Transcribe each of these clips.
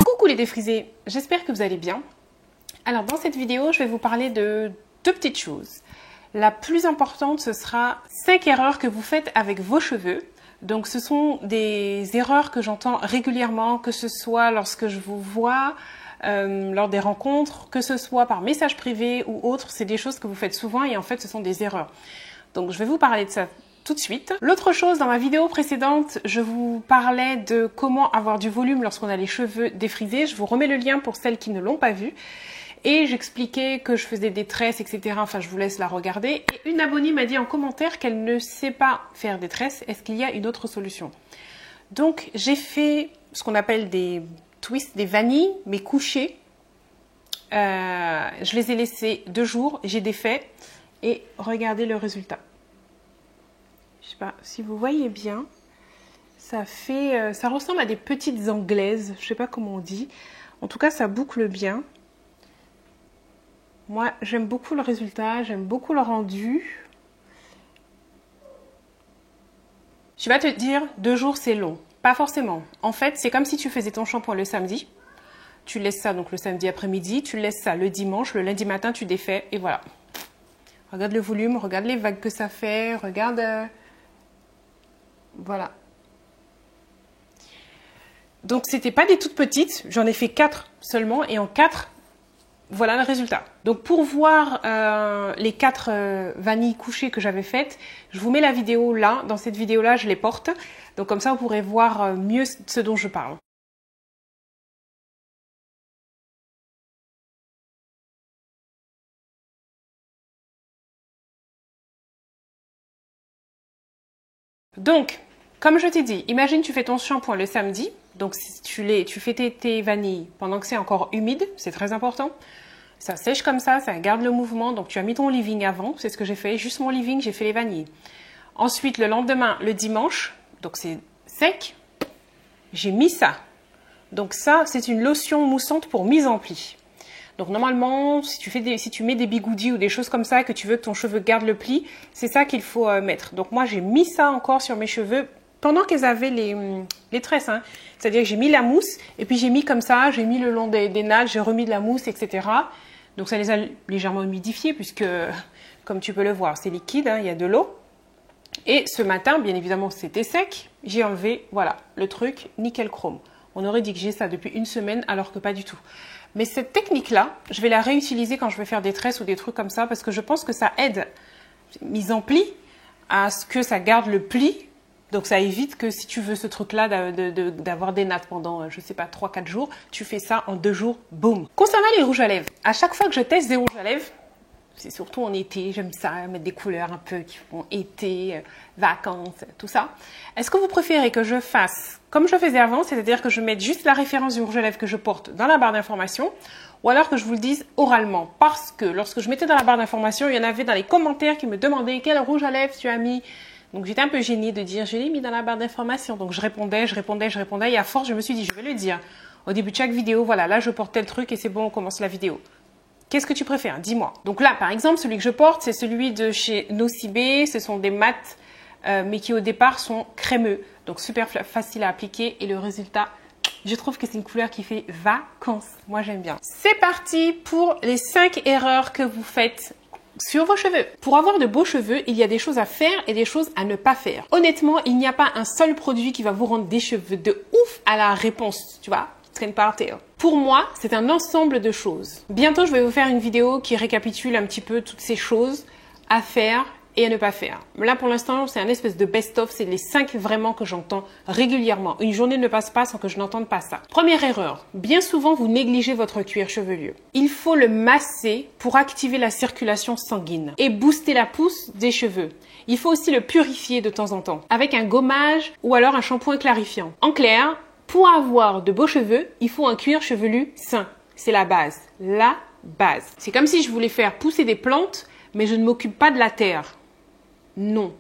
Coucou les défrisés, j'espère que vous allez bien. Alors dans cette vidéo, je vais vous parler de deux petites choses. La plus importante, ce sera 5 erreurs que vous faites avec vos cheveux. Donc ce sont des erreurs que j'entends régulièrement, que ce soit lorsque je vous vois, lors des rencontres, que ce soit par message privé ou autre. C'est des choses que vous faites souvent et en fait ce sont des erreurs. Donc je vais vous parler de ça tout de suite. L'autre chose, dans ma vidéo précédente, je vous parlais de comment avoir du volume lorsqu'on a les cheveux défrisés. Je vous remets le lien pour celles qui ne l'ont pas vu. Et j'expliquais que je faisais des tresses, etc. Enfin, je vous laisse la regarder. Et une abonnée m'a dit en commentaire qu'elle ne sait pas faire des tresses. Est-ce qu'il y a une autre solution? Donc, j'ai fait ce qu'on appelle des twists, des vanilles, mais couchées. Je les ai laissés 2 jours. J'ai défait. Et regardez le résultat. Je sais pas si vous voyez bien. Ça fait, ça ressemble à des petites anglaises. Je sais pas comment on dit. En tout cas, ça boucle bien. Moi, j'aime beaucoup le résultat, j'aime beaucoup le rendu. Je vais te dire, 2 jours, c'est long. Pas forcément. En fait, c'est comme si tu faisais ton shampoing le samedi. Tu laisses ça donc le samedi après-midi, tu laisses ça le dimanche, le lundi matin, tu défais et voilà. Regarde le volume, regarde les vagues que ça fait, regarde... Voilà. Donc, c'était pas des toutes petites. J'en ai fait 4 seulement et en 4... Voilà le résultat. Donc pour voir les 4 vanilles couchées que j'avais faites, je vous mets la vidéo là. Dans cette vidéo-là, je les porte. Donc comme ça, vous pourrez voir mieux ce dont je parle. Donc, comme je t'ai dit, imagine tu fais ton shampoing le samedi. Donc si tu fais tes vanilles pendant que c'est encore humide, c'est très important. Ça sèche comme ça garde le mouvement. Donc tu as mis ton leave-in avant, c'est ce que j'ai fait. Juste mon leave-in, j'ai fait les vanilles. Ensuite, le lendemain, le dimanche, donc c'est sec, j'ai mis ça. Donc ça, c'est une lotion moussante pour mise en pli. Donc normalement, si tu mets des bigoudis ou des choses comme ça, que tu veux que ton cheveu garde le pli, c'est ça qu'il faut mettre. Donc moi, j'ai mis ça encore sur mes cheveux pendant qu'ils avaient les tresses. Hein. C'est-à-dire que j'ai mis la mousse et puis j'ai mis comme ça, j'ai mis le long des nattes, j'ai remis de la mousse, etc. Donc ça les a légèrement humidifiés puisque, comme tu peux le voir, c'est liquide, hein, il y a de l'eau. Et ce matin, bien évidemment, c'était sec. J'ai enlevé, voilà, le truc nickel chrome. On aurait dit que j'ai ça depuis 1 semaine alors que pas du tout. Mais cette technique-là, je vais la réutiliser quand je vais faire des tresses ou des trucs comme ça parce que je pense que ça aide, mise en pli, à ce que ça garde le pli. Donc ça évite que si tu veux ce truc-là d'avoir des nattes pendant, je sais pas, 3-4 jours, tu fais ça en 2 jours, boum. Concernant les rouges à lèvres, à chaque fois que je teste des rouges à lèvres, c'est surtout en été, j'aime ça, mettre des couleurs un peu qui font été, vacances, tout ça. Est-ce que vous préférez que je fasse comme je faisais avant, c'est-à-dire que je mette juste la référence du rouge à lèvres que je porte dans la barre d'information, ou alors que je vous le dise oralement? Parce que lorsque je mettais dans la barre d'information, il y en avait dans les commentaires qui me demandaient quel rouge à lèvres tu as mis. Donc j'étais un peu gênée de dire je l'ai mis dans la barre d'information. Donc je répondais et à force je me suis dit je vais le dire. Au début de chaque vidéo, voilà, là je portais le truc et c'est bon, on commence la vidéo. Qu'est-ce que tu préfères? Dis-moi. Donc là, par exemple, celui que je porte, c'est celui de chez Nocibé. Ce sont des mats, mais qui au départ sont crémeux. Donc super facile à appliquer et le résultat, je trouve que c'est une couleur qui fait vacances. Moi j'aime bien. C'est parti pour les 5 erreurs que vous faites sur vos cheveux. Pour avoir de beaux cheveux, il y a des choses à faire et des choses à ne pas faire. Honnêtement, il n'y a pas un seul produit qui va vous rendre des cheveux de ouf à la réponse, tu vois, traîne par terre. Pour moi, c'est un ensemble de choses. Bientôt, je vais vous faire une vidéo qui récapitule un petit peu toutes ces choses à faire et à ne pas faire. Là, pour l'instant, c'est un espèce de best-of. C'est les 5 vraiment que j'entends régulièrement. Une journée ne passe pas sans que je n'entende pas ça. Première erreur. Bien souvent, vous négligez votre cuir chevelu. Il faut le masser pour activer la circulation sanguine et booster la pousse des cheveux. Il faut aussi le purifier de temps en temps avec un gommage ou alors un shampoing clarifiant. En clair, pour avoir de beaux cheveux, il faut un cuir chevelu sain. C'est la base. La base. C'est comme si je voulais faire pousser des plantes, mais je ne m'occupe pas de la terre. Non.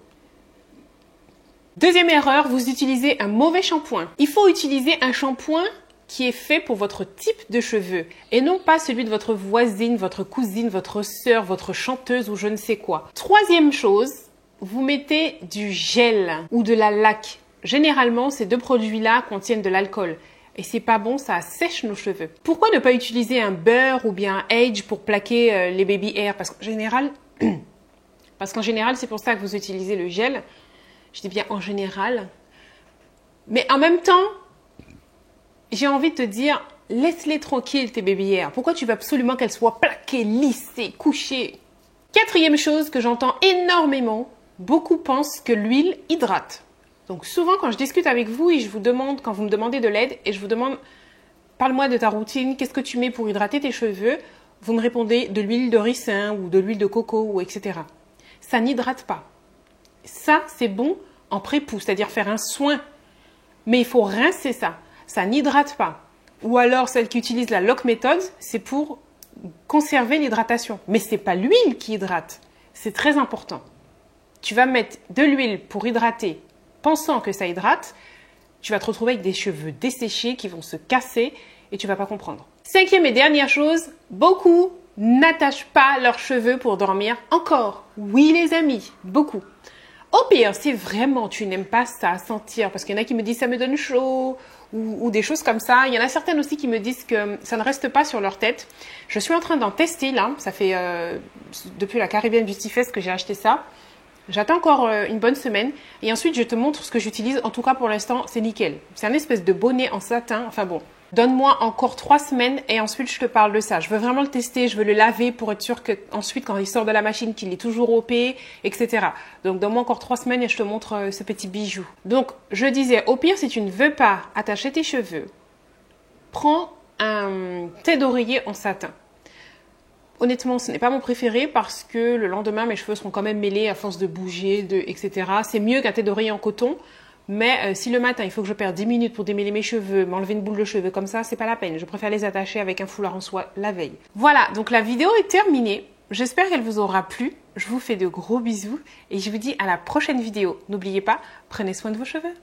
Deuxième erreur, vous utilisez un mauvais shampoing. Il faut utiliser un shampoing qui est fait pour votre type de cheveux et non pas celui de votre voisine, votre cousine, votre sœur, votre chanteuse ou je ne sais quoi. Troisième chose, vous mettez du gel ou de la laque. Généralement, ces deux produits-là contiennent de l'alcool. Et c'est pas bon, ça assèche nos cheveux. Pourquoi ne pas utiliser un beurre ou bien un Age pour plaquer les baby hairs? Parce qu'en général, c'est pour ça que vous utilisez le gel. Je dis bien en général. Mais en même temps, j'ai envie de te dire, laisse-les tranquilles tes baby hairs. Pourquoi tu veux absolument qu'elles soient plaquées, lissées, couchées? Quatrième chose que j'entends énormément, beaucoup pensent que l'huile hydrate. Donc souvent quand je discute avec vous et je vous demande, quand vous me demandez de l'aide et je vous demande, parle-moi de ta routine, qu'est-ce que tu mets pour hydrater tes cheveux? Vous me répondez de l'huile de ricin ou de l'huile de coco ou etc. Ça n'hydrate pas. Ça c'est bon en pré-pousse, c'est-à-dire faire un soin. Mais il faut rincer ça. Ça n'hydrate pas. Ou alors celle qui utilise la Lock méthode, c'est pour conserver l'hydratation. Mais ce n'est pas l'huile qui hydrate. C'est très important. Tu vas mettre de l'huile pour hydrater, pensant que ça hydrate. Tu vas te retrouver avec des cheveux desséchés qui vont se casser et tu ne vas pas comprendre. Cinquième et dernière chose, beaucoup n'attachent pas leurs cheveux pour dormir encore. Oui les amis, beaucoup. Au pire, si vraiment tu n'aimes pas ça sentir, parce qu'il y en a qui me disent ça me donne chaud ou des choses comme ça. Il y en a certaines aussi qui me disent que ça ne reste pas sur leur tête. Je suis en train d'en tester là. Ça fait depuis la Caribbean Beauty Fest que j'ai acheté ça. J'attends encore une bonne semaine et ensuite je te montre ce que j'utilise. En tout cas pour l'instant c'est nickel. C'est un espèce de bonnet en satin. Enfin bon, donne-moi encore 3 semaines et ensuite je te parle de ça. Je veux vraiment le tester, je veux le laver pour être sûr que ensuite quand il sort de la machine qu'il est toujours OP, etc. Donc donne-moi encore 3 semaines et je te montre ce petit bijou. Donc je disais, au pire si tu ne veux pas attacher tes cheveux, prends un thé d'oreiller en satin. Honnêtement, ce n'est pas mon préféré parce que le lendemain, mes cheveux seront quand même mêlés à force de bouger, etc. C'est mieux qu'un thé d'oreiller en coton. Mais si le matin, il faut que je perde 10 minutes pour démêler mes cheveux, m'enlever une boule de cheveux comme ça, c'est pas la peine. Je préfère les attacher avec un foulard en soie la veille. Voilà, donc la vidéo est terminée. J'espère qu'elle vous aura plu. Je vous fais de gros bisous et je vous dis à la prochaine vidéo. N'oubliez pas, prenez soin de vos cheveux.